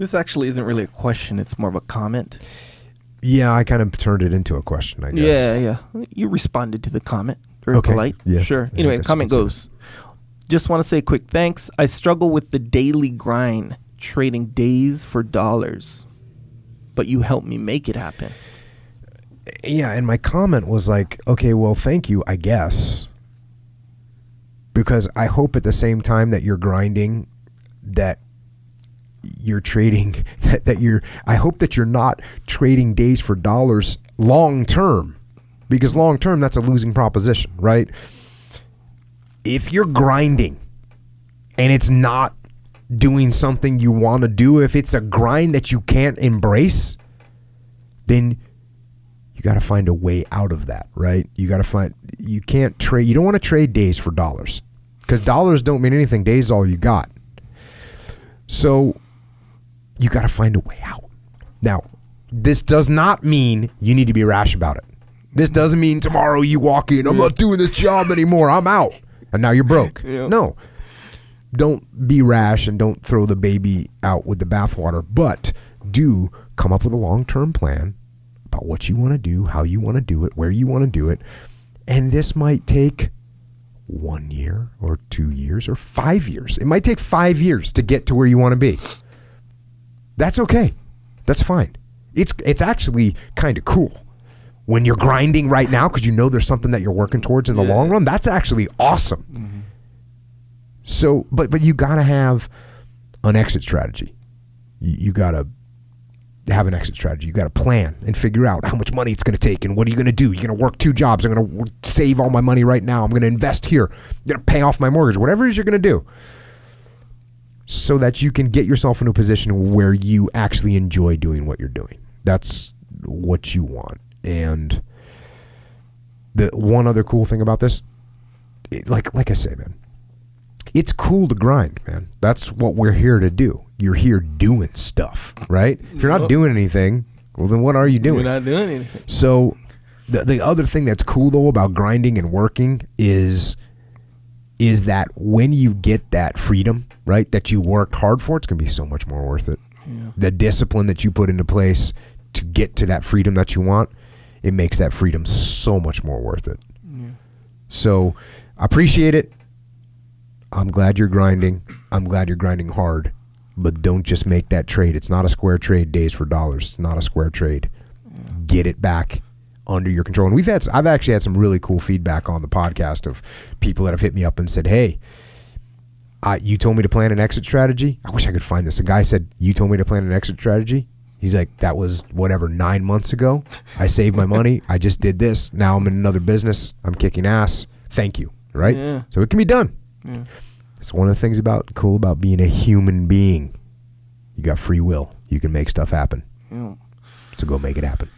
This actually isn't really a question. It's more of a comment. Yeah, I kind of turned it into a question, I guess. Yeah. You responded to the comment. Very polite. Yeah. Sure. Anyway, comment goes. Just want to say a quick thanks. I struggle with the daily grind, trading days for dollars. But you helped me make it happen. Yeah, and my comment was like, okay, well, thank you, I guess. Because I hope at the same time that you're grinding, that you're trading, I hope that you're not trading days for dollars long term. Because long term, that's a losing proposition, right? If you're grinding and it's not doing something you want to do, if it's a grind that you can't embrace, then you got to find a way out of that, right? You don't want to trade days for dollars because dollars don't mean anything. Days is all you got. So you got to find a way out. Now, this does not mean you need to be rash about it. This doesn't mean tomorrow you walk in, I'm not doing this job anymore, I'm out. And now you're broke. Yeah. No. Don't be rash and don't throw the baby out with the bathwater, but do come up with a long-term plan about what you want to do, how you want to do it, where you want to do it. And this might take 1 year or 2 years or 5 years. It might take 5 years to get to where you want to be. That's okay. That's fine. It's actually kind of cool. When you're grinding right now because you know there's something that you're working towards in the long run, that's actually awesome. Mm-hmm. So, but you got to have an exit strategy. You got to have an exit strategy. You got to plan and figure out how much money it's going to take and what are you going to do? You're going to work 2 jobs. I'm going to save all my money right now. I'm going to invest here. I'm going to pay off my mortgage. Whatever it is you're going to do so that you can get yourself into a position where you actually enjoy doing what you're doing. That's what you want. And the one other cool thing about this, like I say, man, it's cool to grind, man. That's what we're here to do. You're here doing stuff, right? If you're not doing anything, well, then what are you doing? You're not doing anything. So the other thing that's cool, though, about grinding and working is that when you get that freedom, right, that you worked hard for, it's going to be so much more worth it. Yeah. The discipline that you put into place to get to that freedom that you want, it makes that freedom so much more worth it. Yeah. So I appreciate it. I'm glad you're grinding. I'm glad you're grinding hard. But don't just make that trade. It's not a square trade, days for dollars. It's not a square trade. Yeah. Get it back under your control. And I've actually had some really cool feedback on the podcast of people that have hit me up and said, hey, you told me to plan an exit strategy. I wish I could find this. A guy said, you told me to plan an exit strategy. He's like, that was 9 months ago. I saved my money. I just did this. Now I'm in another business. I'm kicking ass. Thank you. Right? Yeah. So it can be done. Yeah. It's one of the things cool about being a human being. You got free will. You can make stuff happen. Yeah. So go make it happen.